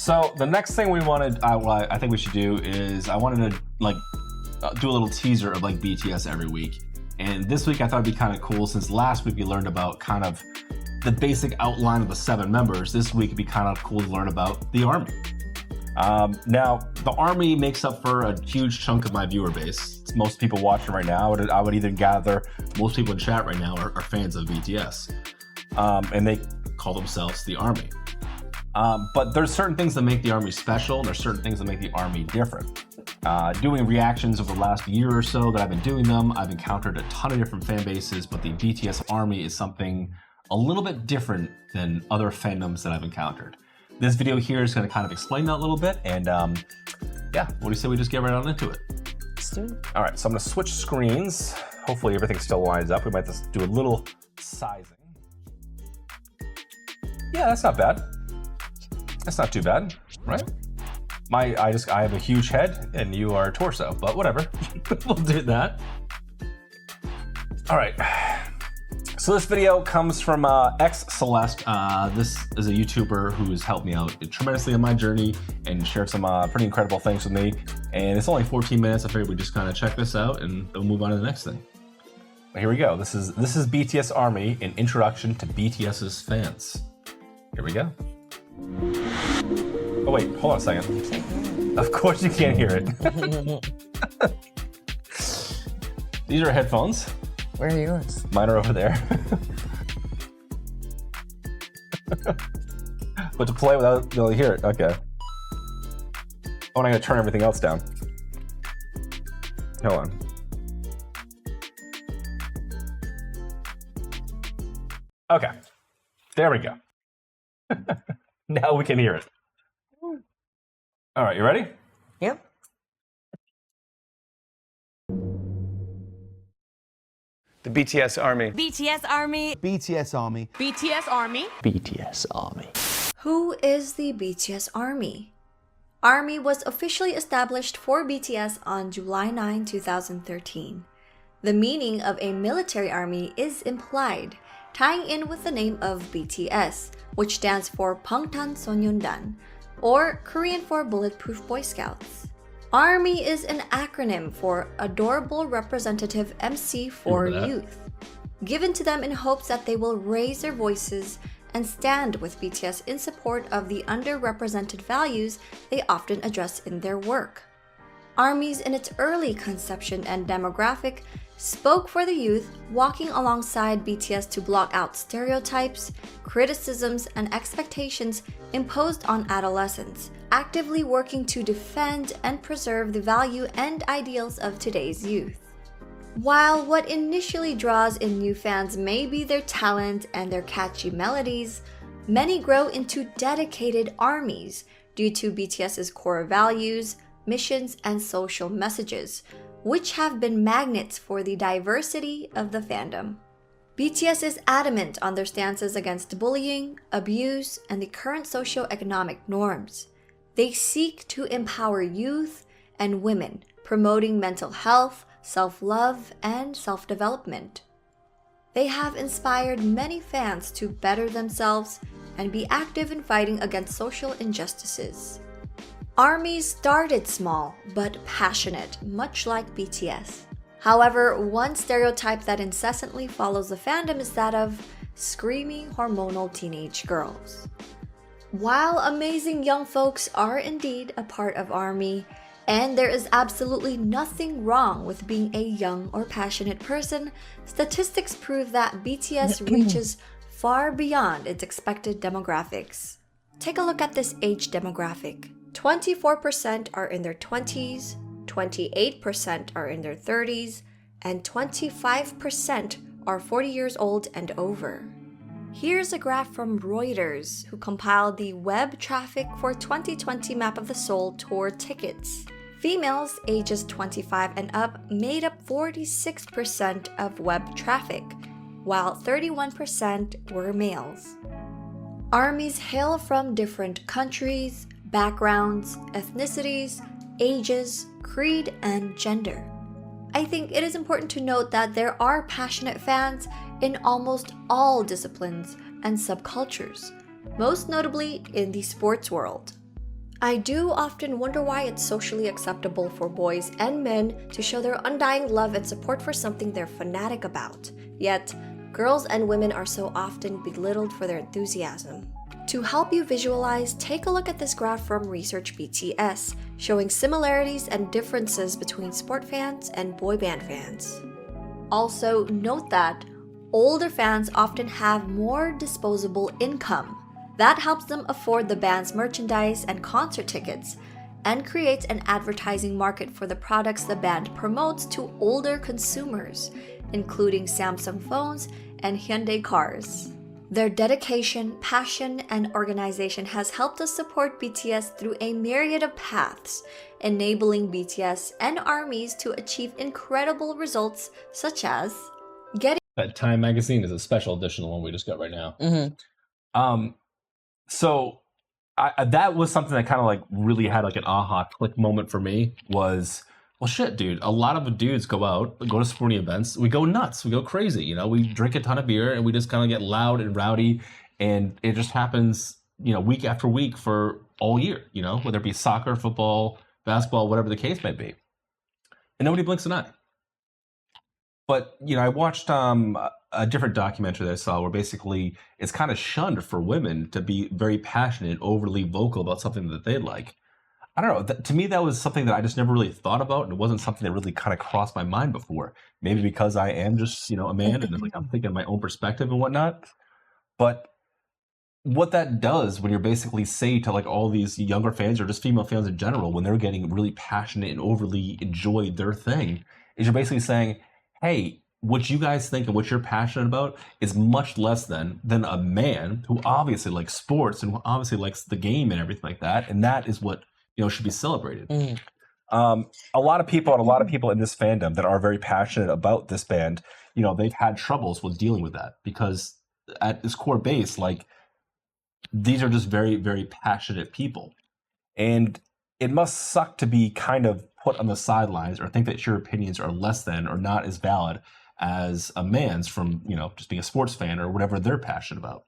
So the next thing I think we should do is I wanted to do a little teaser of BTS every week. And this week I thought it'd be kind of cool since last week we learned about kind of the basic outline of the 7 members. This week it'd be kind of cool to learn about the ARMY. Now, the ARMY makes up for a huge chunk of my viewer base. It's most people watching right now. I would even gather most people in chat right now are fans of BTS. And they call themselves the ARMY. But there's certain things that make the ARMY special, and there's certain things that make the ARMY different. Doing reactions over the last year or so that I've been doing them, I've encountered a ton of different fan bases, but the BTS ARMY is something a little bit different than other fandoms that I've encountered. This video here is going to kind of explain that a little bit, and yeah, what do you say we just get right on into it? Let's do it. All right, so I'm going to switch screens. Hopefully everything still lines up. We might just do a little sizing. Yeah, that's not bad. That's not too bad, right? I have a huge head and you are a torso, but whatever. We'll do that. All right. So this video comes from xCeleste. This is a YouTuber who's helped me out tremendously on my journey and shared some pretty incredible things with me. And it's only 14 minutes. I figured we just kind of check this out and then move on to the next thing. But here we go. This is BTS ARMY, an introduction to BTS's fans. Here we go. Oh wait, hold on a second. Of course you can't hear it. These are headphones. Where are yours? Mine are over there. But to play without being able to hear it, okay. Oh, and I gotta turn everything else down. Hold on. Okay, there we go. Now we can hear it. All right, you ready? Yep. The BTS Army. BTS Army. BTS Army. BTS Army. BTS Army. Who is the BTS Army? ARMY was officially established for BTS on July 9, 2013. The meaning of a military army is implied, tying in with the name of BTS, which stands for Bangtanso년단, or Korean for Bulletproof Boy Scouts. ARMY is an acronym for Adorable Representative MC for Youth, given to them in hopes that they will raise their voices and stand with BTS in support of the underrepresented values they often address in their work. ARMYs in its early conception and demographic spoke for the youth, walking alongside BTS to block out stereotypes, criticisms, and expectations imposed on adolescents, actively working to defend and preserve the value and ideals of today's youth. While what initially draws in new fans may be their talent and their catchy melodies, many grow into dedicated armies due to BTS's core values, missions, and social messages, which have been magnets for the diversity of the fandom. BTS is adamant on their stances against bullying, abuse, and the current socio-economic norms. They seek to empower youth and women, promoting mental health, self-love, and self-development. They have inspired many fans to better themselves and be active in fighting against social injustices. ARMY started small but passionate, much like BTS. However, one stereotype that incessantly follows the fandom is that of screaming hormonal teenage girls. While amazing young folks are indeed a part of ARMY, and there is absolutely nothing wrong with being a young or passionate person, statistics prove that BTS reaches far beyond its expected demographics. Take a look at this age demographic. 24% are in their 20s, 28% are in their 30s, and 25% are 40 years old and over. Here's a graph from Reuters, who compiled the web traffic for 2020 Map of the Soul tour tickets. Females ages 25 and up made up 46% of web traffic, while 31% were males. ARMYs hail from different countries, backgrounds, ethnicities, ages, creed, and gender. I think it is important to note that there are passionate fans in almost all disciplines and subcultures, most notably in the sports world. I do often wonder why it's socially acceptable for boys and men to show their undying love and support for something they're fanatic about. Yet, girls and women are so often belittled for their enthusiasm. To help you visualize, take a look at this graph from Research BTS, showing similarities and differences between sport fans and boy band fans. Also, note that older fans often have more disposable income. That helps them afford the band's merchandise and concert tickets, and creates an advertising market for the products the band promotes to older consumers, including Samsung phones and Hyundai cars. Their dedication, passion, and organization has helped us support BTS through a myriad of paths, enabling BTS and ARMYs to achieve incredible results such as getting That Time magazine is a special edition, the one we just got right now. So that was something that kind of like really had like an aha click moment for me was, well, shit, dude, a lot of the dudes go out, go to sporting events, we go nuts, we go crazy, you know, we drink a ton of beer and we just kind of get loud and rowdy, and it just happens, you know, week after week for all year, you know, whether it be soccer, football, basketball, whatever the case may be. And nobody blinks an eye. But, you know, I watched a different documentary that I saw where basically it's kind of shunned for women to be very passionate, overly vocal about something that they like. I don't know. To me, that was something that I just never really thought about, and it wasn't something that really kind of crossed my mind before. Maybe because I am just, you know, a man, and like I'm thinking my own perspective and whatnot. But what that does when you're basically say to like all these younger fans or just female fans in general, when they're getting really passionate and overly enjoy their thing, is you're basically saying, hey, what you guys think and what you're passionate about is much less than a man who obviously likes sports and who obviously likes the game and everything like that, and that is what, you know, should be celebrated. A lot of people in this fandom that are very passionate about this band, you know, they've had troubles with dealing with that because at its core base, like, these are just very, very passionate people, and it must suck to be kind of put on the sidelines or think that your opinions are less than or not as valid as a man's from, you know, just being a sports fan or whatever they're passionate about.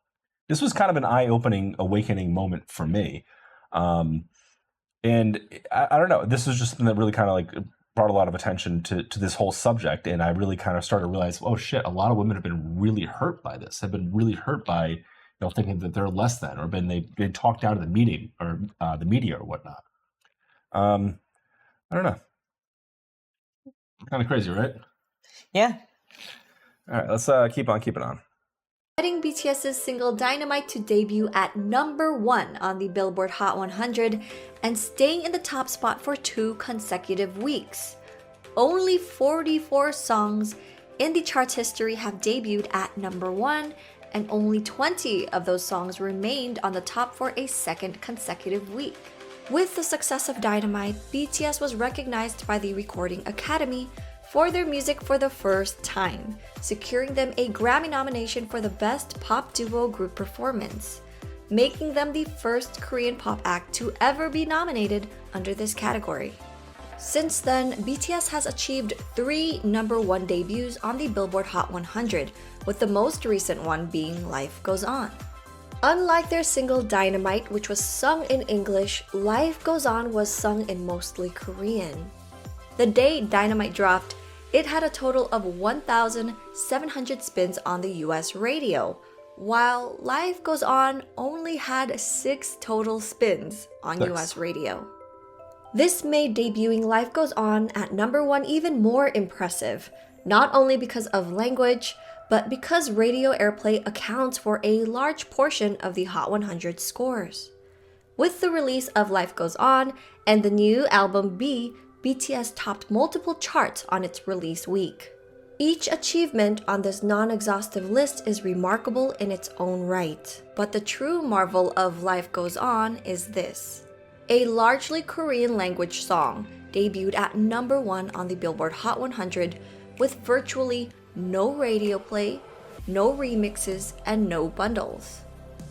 This was kind of an eye-opening, awakening moment for me. And I don't know, this was just something that really kind of like brought a lot of attention to this whole subject. And I really kind of started to realize, oh shit, a lot of women have been really hurt by this, have been really hurt by, you know, thinking that they're less than, or they've been talked down to the meeting or the media or whatnot. I don't know. Kind of crazy, right? Yeah. All right, let's keep on keeping on. getting BTS's single Dynamite to debut at #1 on the Billboard Hot 100 and staying in the top spot for 2 consecutive weeks. Only 44 songs in the chart's history have debuted at #1, and only 20 of those songs remained on the top for a second consecutive week. With the success of Dynamite, BTS was recognized by the Recording Academy for their music for the first time, securing them a Grammy nomination for the Best Pop Duo Group Performance, making them the first Korean pop act to ever be nominated under this category. Since then, BTS has achieved 3 #1 debuts on the Billboard Hot 100, with the most recent one being Life Goes On. Unlike their single Dynamite, which was sung in English, Life Goes On was sung in mostly Korean. The day Dynamite dropped, it had a total of 1,700 spins on the US radio, while Life Goes On only had 6 total spins on US radio. This made debuting Life Goes On at #1 even more impressive, not only because of language, but because radio airplay accounts for a large portion of the Hot 100 scores. With the release of Life Goes On and the new album B, BTS topped multiple charts on its release week. Each achievement on this non-exhaustive list is remarkable in its own right, but the true marvel of Life Goes On is this. A largely Korean language song debuted at #1 on the Billboard Hot 100 with virtually no radio play, no remixes, and no bundles.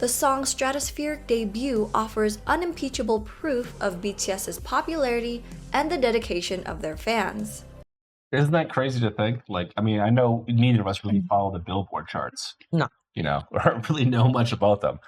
The song's stratospheric debut offers unimpeachable proof of BTS's popularity and the dedication of their fans. Isn't that crazy to think? Like, I mean, I know neither of us really follow the Billboard charts. No. You know, or really know much about them.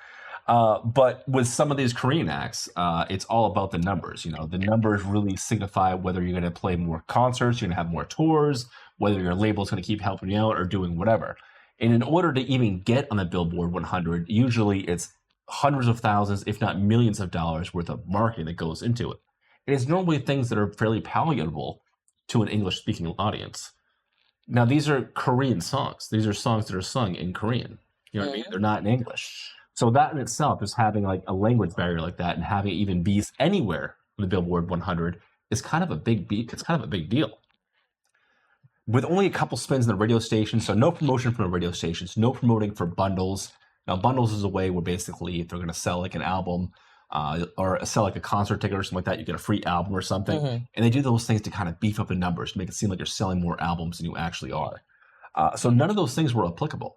But with some of these Korean acts, it's all about the numbers. You know, the numbers really signify whether you're going to play more concerts, you're going to have more tours, whether your label's going to keep helping you out or doing whatever. And in order to even get on the Billboard 100, usually it's hundreds of thousands, if not millions of dollars worth of marketing that goes into it. And it's normally things that are fairly palatable to an English-speaking audience. Now, these are Korean songs. These are songs that are sung in Korean. You know what I mean? They're not in English. So that in itself, just having like a language barrier like that and having it even be anywhere on the Billboard 100 is kind of a big beat. It's kind of a big deal. With only a couple spins in the radio station, so no promotion from the radio stations, no promoting for bundles. Now, bundles is a way where basically if they're going to sell like an album or sell like a concert ticket or something like that, you get a free album or something. And they do those things to kind of beef up the numbers, to make it seem like you're selling more albums than you actually are. So none of those things were applicable.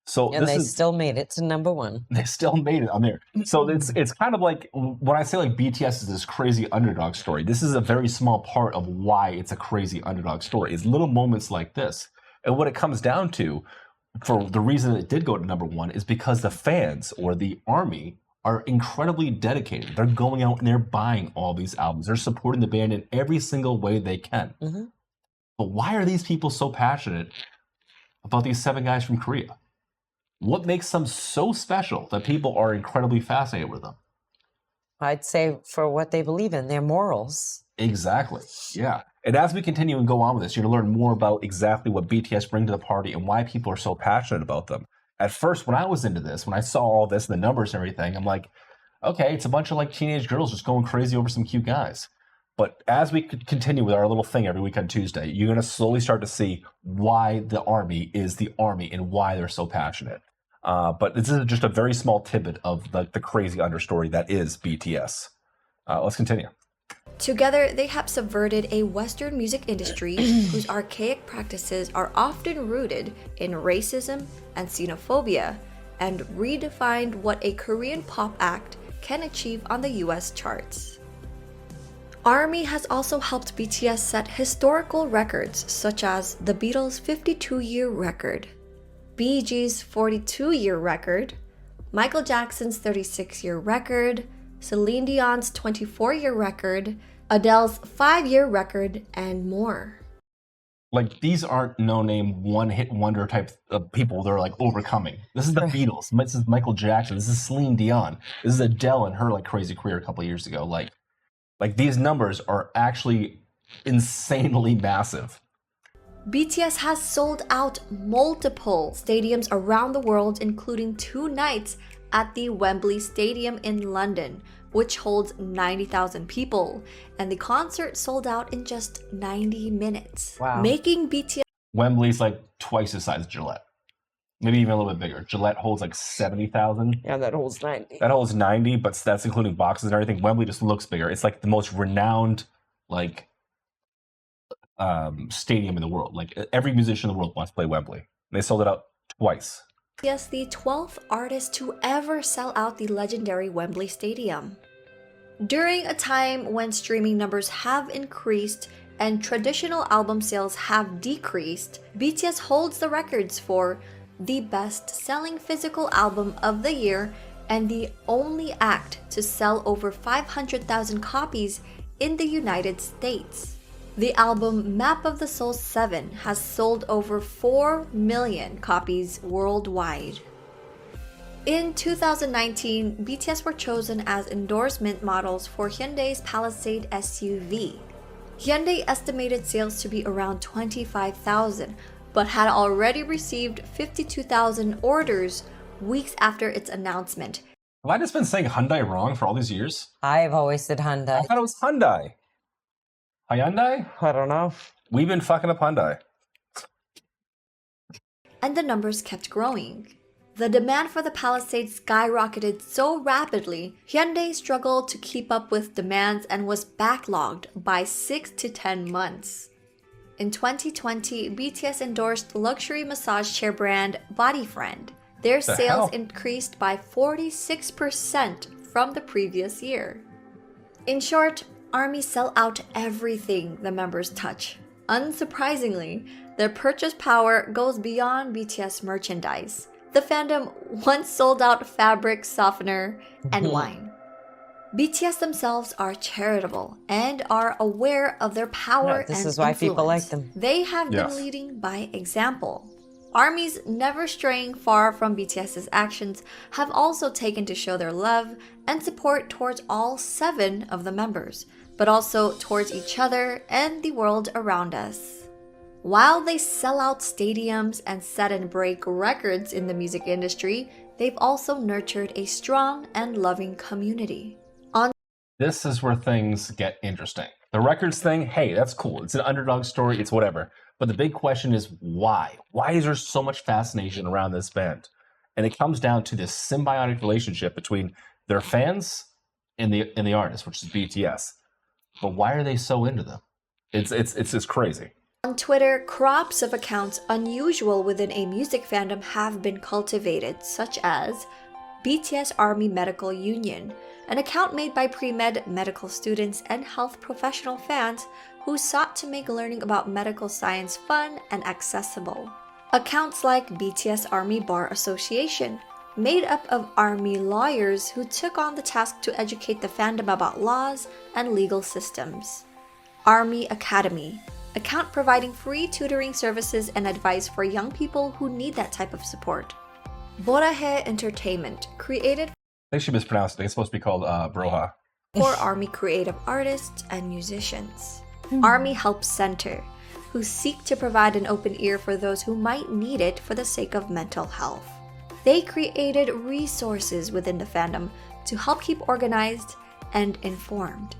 So And they still made it to #1. They still made it on there. So it's kind of like when I say like BTS is this crazy underdog story, this is a very small part of why it's a crazy underdog story. It's little moments like this. And what it comes down to, for the reason it did go to #1, is because the fans or the ARMY are incredibly dedicated. They're going out and they're buying all these albums. They're supporting the band in every single way they can. But why are these people so passionate about these 7 guys from Korea? What makes them so special that people are incredibly fascinated with them? I'd say for what they believe in, their morals. Exactly. Yeah. And as we continue and go on with this, you're going to learn more about exactly what BTS bring to the party and why people are so passionate about them. At first, when I was into this, when I saw all this, the numbers and everything, I'm like, okay, it's a bunch of like teenage girls just going crazy over some cute guys. But as we continue with our little thing every week on Tuesday, you're going to slowly start to see why the ARMY is the ARMY and why they're so passionate. But this is just a very small tidbit of the crazy understory that is BTS. Let's continue. Together, they have subverted a Western music industry whose archaic practices are often rooted in racism and xenophobia, and redefined what a Korean pop act can achieve on the US charts. ARMY has also helped BTS set historical records such as the Beatles' 52-year record, Bee Gees' 42-year record, Michael Jackson's 36-year record, Celine Dion's 24-year record, Adele's 5-year record, and more. Like, these aren't no-name, one-hit wonder type of people they're, like, overcoming. This is the Beatles. This is Michael Jackson. This is Celine Dion. This is Adele and her, like, crazy career a couple of years ago. Like, these numbers are actually insanely massive. BTS has sold out multiple stadiums around the world, including 2 nights at the Wembley Stadium in London, which holds 90,000 people, and the concert sold out in just 90 minutes. Wow. Making BTS... Wembley's like twice the size of Gillette. Maybe even a little bit bigger. Gillette holds like 70,000. Yeah, that holds 90. That holds 90, but that's including boxes and everything. Wembley just looks bigger. It's like the most renowned, like, stadium in the world. Like, every musician in the world wants to play Wembley. They sold it out twice. BTS, the 12th artist to ever sell out the legendary Wembley Stadium. During a time when streaming numbers have increased and traditional album sales have decreased, BTS holds the records for the best-selling physical album of the year and the only act to sell over 500,000 copies in the United States. The album Map of the Soul 7 has sold over 4 million copies worldwide. In 2019, BTS were chosen as endorsement models for Hyundai's Palisade SUV. Hyundai estimated sales to be around 25,000, but had already received 52,000 orders weeks after its announcement. Have I just been saying Hyundai wrong for all these years? I've always said Hyundai. I thought it was Hyundai. Hyundai? I don't know. We've been fucking up Hyundai. And the numbers kept growing. The demand for the Palisade skyrocketed so rapidly, Hyundai struggled to keep up with demands and was backlogged by 6 to 10 months. In 2020, BTS endorsed luxury massage chair brand Bodyfriend. Their sales increased by 46% from the previous year. In short, ARMY sell out everything the members touch. Unsurprisingly, their purchase power goes beyond BTS merchandise. the fandom once sold out fabric softener and wine. BTS themselves are charitable and are aware of their power and this is why people like influence. them. They have been Yes. leading by example. ARMYs never straying far from BTS's actions have also taken to show their love and support towards all 7 of the members, but also towards each other and the world around us. While they sell out stadiums and set and break records in the music industry, they've also nurtured a strong and loving community. This is where things get interesting. The records thing, hey, that's cool. It's an underdog story, it's whatever. But the big question is why? Why is there so much fascination around this band? And it comes down to this symbiotic relationship between their fans and the artist, which is BTS. But why are they so into them? It's just crazy. On Twitter, crops of accounts unusual within a music fandom have been cultivated, such as BTS Army Medical Union, an account made by pre-med medical students and health professional fans who sought to make learning about medical science fun and accessible. Accounts like BTS Army Bar Association, made up of Army lawyers who took on the task to educate the fandom about laws and legal systems. Army Academy, account providing free tutoring services and advice for young people who need that type of support. Borahe Entertainment, created I think she mispronounced it. It's supposed to be called Broha. for Army creative artists and musicians. Army Help Center, who seek to provide an open ear for those who might need it for the sake of mental health. They created resources within the fandom to help keep organized and informed.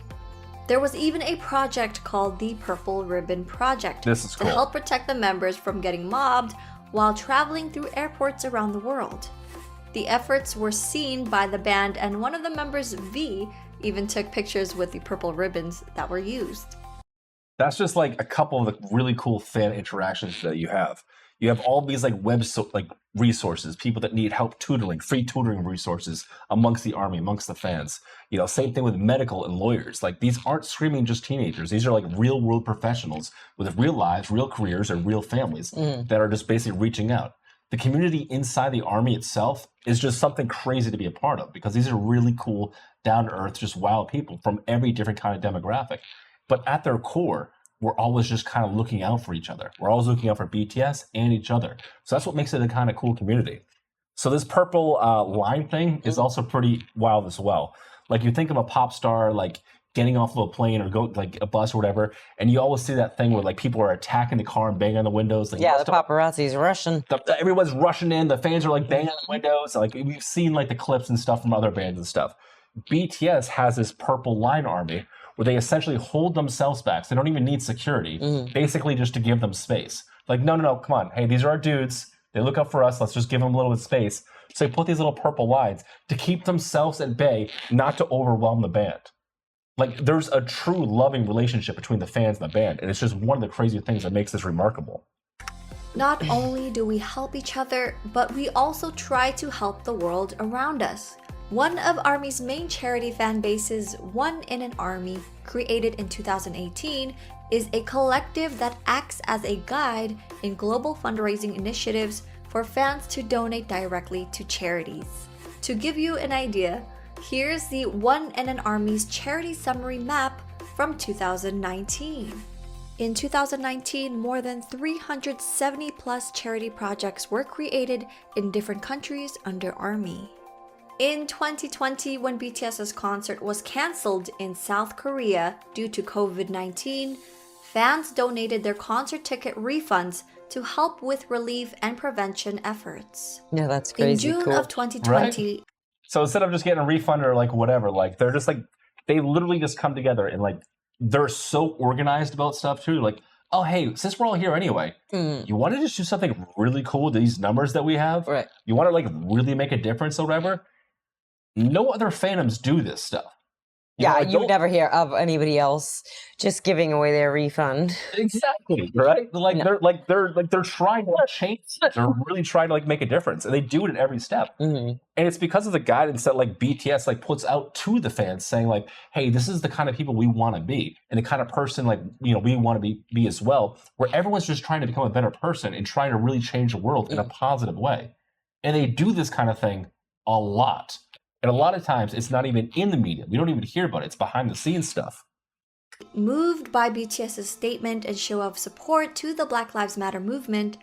There was even a project called the Purple Ribbon Project This is to cool. help protect the members from getting mobbed while traveling through airports around the world. The efforts were seen by the band, and one of the members, V, even took pictures with the purple ribbons that were used. That's just like a couple of the really cool fan interactions that you have. You have all these like resources, people that need help tutoring, free tutoring resources amongst the army, amongst the fans. You know, same thing with medical and lawyers. Like these aren't screaming just teenagers. These are like real world professionals with real lives, real careers, and real families that are just basically reaching out. The community inside the army itself is just something crazy to be a part of because these are really cool, down to earth, just wild people from every different kind of demographic. But at their core, we're always just kind of looking out for each other. We're always looking out for BTS and each other. So that's what makes it a kind of cool community. So this purple line thing is also pretty wild as well. Like you think of a pop star like getting off of a plane or go like a bus or whatever, and you always see that thing where like people are attacking the car and banging on the windows. Like, Yeah, the paparazzi's rushing. Everyone's rushing in. The fans are like banging on the windows. Like we've seen like the clips and stuff from other bands and stuff. BTS has this purple line army where they essentially hold themselves back. So they don't even need security, basically just to give them space. Like, no, come on. Hey, these are our dudes. They look up for us. Let's just give them a little bit of space. So they put these little purple lines to keep themselves at bay, not to overwhelm the band. Like, there's a true loving relationship between the fans and the band, and it's just one of the crazy things that makes this remarkable. Not only do we help each other, but we also try to help the world around us. One of ARMY's main charity fan bases, One in an Army, created in 2018, is a collective that acts as a guide in global fundraising initiatives for fans to donate directly to charities. To give you an idea, here's the One in an Army's charity summary map from 2019. In 2019, more than 370 plus charity projects were created in different countries under ARMY. In 2020, when BTS's concert was cancelled in South Korea due to COVID-19, fans donated their concert ticket refunds to help with relief and prevention efforts. Yeah, that's crazy. In June cool. of 2020, Right? So instead of just getting a refund or like whatever, like they're just like, they literally just come together and like, they're so organized about stuff too. Like, oh, hey, since we're all here anyway, you want to just do something really cool with these numbers that we have? Right. You want to like really make a difference or whatever? No other fandoms do this stuff. Yeah, like, you would never hear of anybody else just giving away their refund. Exactly, right? Like they're trying to change. They're really trying to like make a difference, and they do it at every step. And it's because of the guidance that like BTS like puts out to the fans, saying like, "Hey, this is the kind of people we want to be, and the kind of person like we want to be as well." Where everyone's just trying to become a better person and trying to really change the world in a positive way. And they do this kind of thing a lot. And a lot of times it's not even in the media. We don't even hear about it. It's behind the scenes stuff. Moved by BTS's statement and show of support to the Black Lives Matter movement,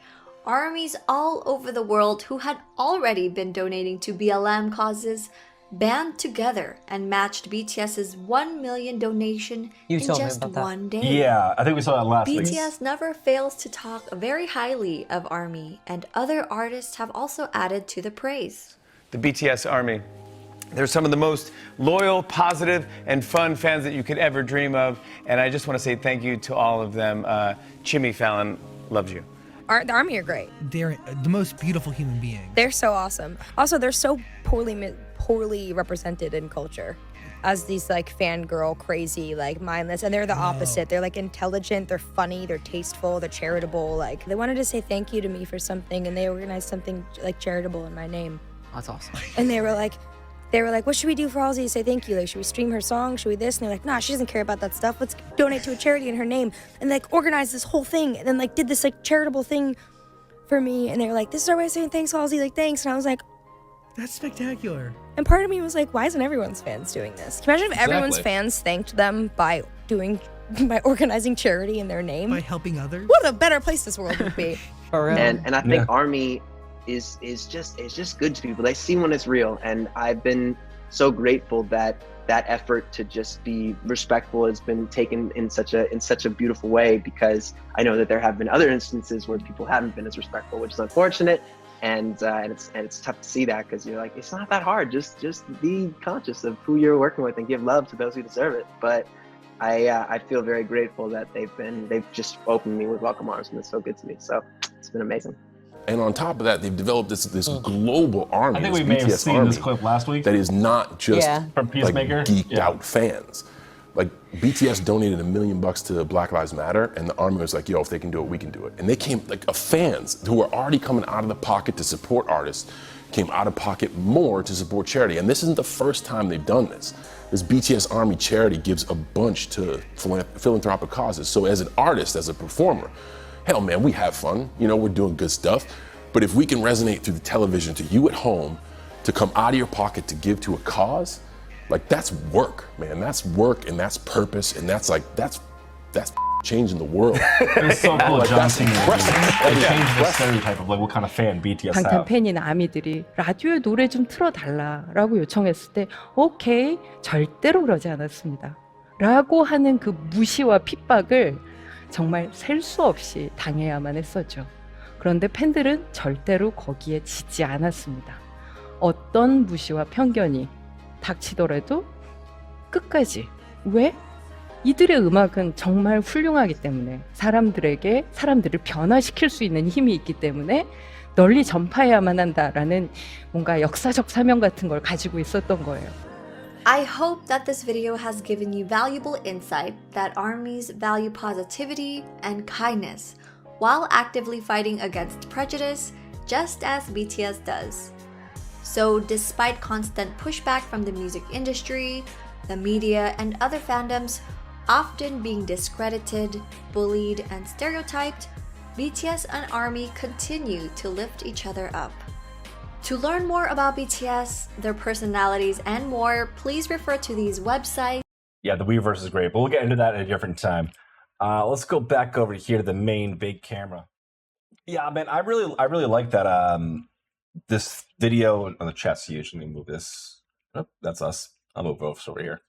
armies all over the world who had already been donating to BLM causes band together and matched BTS's 1 million donation in just one day. Yeah, I think we saw that last week. BTS never fails to talk very highly of ARMY, and other artists have also added to the praise. The BTS Army. They're some of the most loyal, positive, and fun fans that you could ever dream of. And I just want to say thank you to all of them. Jimmy Fallon loves you. The Army are great. They're the most beautiful human beings. They're so awesome. Also, they're so poorly represented in culture as these like fangirl, crazy, like mindless. And they're the opposite. They're like intelligent, they're funny, they're tasteful, they're charitable. Like they wanted to say thank you to me for something, and they organized something like charitable in my name. That's awesome. And they were like, what should we do for Halsey to say thank you? Like, should we stream her song? Should we this? And they're like, nah, she doesn't care about that stuff. Let's donate to a charity in her name. And like organized this whole thing, and then like did this like charitable thing for me. And they were like, this is our way of saying thanks, Halsey. Like, thanks. And I was like, that's spectacular. and part of me was like, why isn't everyone's fans doing this? Can you imagine if everyone's fans thanked them by organizing charity in their name? By helping others? What a better place this world would be. For real. And I think ARMY is just good to people. They see when it's real, and I've been so grateful that that effort to just be respectful has been taken in such a beautiful way, because I know that there have been other instances where people haven't been as respectful, which is unfortunate, and it's tough to see that, because you're like, it's not that hard. Just be conscious of who you're working with and give love to those who deserve it. But I feel very grateful that they've just opened me with welcome arms, and it's so good to me. So it's been amazing. And on top of that, they've developed this global army. I think we may have seen this clip last week. That is not just from Peacemaker. Like geeked out fans. Like BTS donated $1 million to Black Lives Matter, and the army was like, "Yo, if they can do it, we can do it." And they came like fans who were already coming out of the pocket to support artists, came out of pocket more to support charity. And this isn't the first time they've done this. This BTS Army charity gives a bunch to philanthropic causes. So as an artist, as a performer, hell man, we have fun, we're doing good stuff. But if we can resonate through the television to you at home, to come out of your pocket to give to a cause, like that's work, man. That's work, and that's purpose, and that's changing the world. It was so cool. John Cena changed the stereotype of like what kind of fan BTS have. 방탄 팬이나 아미들이 라디오에 노래 좀 틀어달라라고 요청했을 때 오케이, 절대로 그러지 않았습니다. 라고 하는 그 무시와 핍박을 정말 셀 수 없이 당해야만 했었죠. 그런데 팬들은 절대로 거기에 지지 않았습니다. 어떤 무시와 편견이 닥치더라도 끝까지. 왜? 이들의 음악은 정말 훌륭하기 때문에 사람들을 변화시킬 수 있는 힘이 있기 때문에 널리 전파해야만 한다라는 뭔가 역사적 사명 같은 걸 가지고 있었던 거예요. I hope that this video has given you valuable insight that armies value positivity and kindness while actively fighting against prejudice, just as BTS does. So despite constant pushback from the music industry, the media, and other fandoms often being discredited, bullied, and stereotyped, BTS and ARMY continue to lift each other up. To learn more about BTS, their personalities, and more, please refer to these websites. Yeah, the Weverse is great, but we'll get into that at a different time. Let's go back over here to the main big camera. Yeah, man, I really like that. This video on the chat's huge. Let me move this. Oh, that's us. I'll move over here.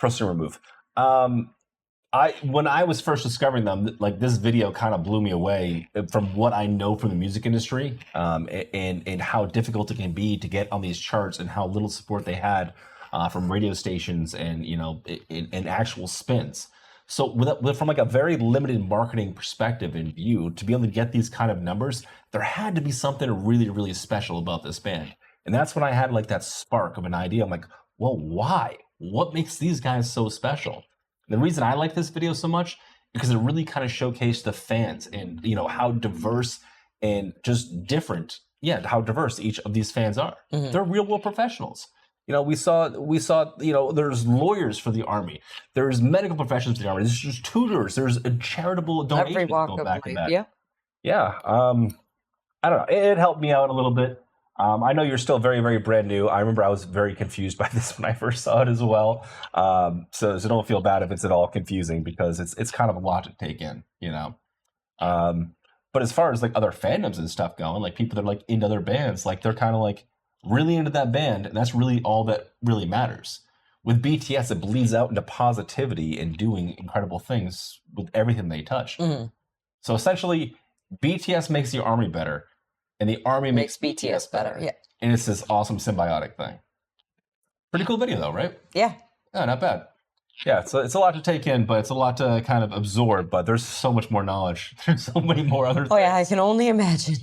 Prosumer move. When I was first discovering them, like this video kind of blew me away from what I know from the music industry, and how difficult it can be to get on these charts, and how little support they had from radio stations and in actual spins. So from like a very limited marketing perspective and view, to be able to get these kind of numbers, there had to be something really, really special about this band. And that's when I had like that spark of an idea. I'm like, well, why? What makes these guys so special? The reason I like this video so much, because it really kind of showcased the fans and how diverse and just different, how diverse each of these fans are. Mm-hmm. They're real world professionals. We saw there's lawyers for the Army, there's medical professionals for the Army, there's just tutors, there's a charitable donation Every walk go of back life, in that. Yeah. I don't know. It helped me out a little bit. I know you're still very, very brand new. I remember I was very confused by this when I first saw it as well. So don't feel bad if it's at all confusing because it's kind of a lot to take in, you know. But as far as like other fandoms and stuff going, like people that are like into other bands, like they're kind of like really into that band, and that's really all that really matters. With BTS, it bleeds out into positivity and doing incredible things with everything they touch. Mhm. So essentially, BTS makes the ARMY better, and the ARMY makes BTS better. Yeah. And it's this awesome symbiotic thing. Pretty cool video, though, right? Yeah. Yeah, not bad. Yeah, it's a lot to take in, but it's a lot to kind of absorb. But there's so much more knowledge. There's so many more other things. Oh yeah, I can only imagine.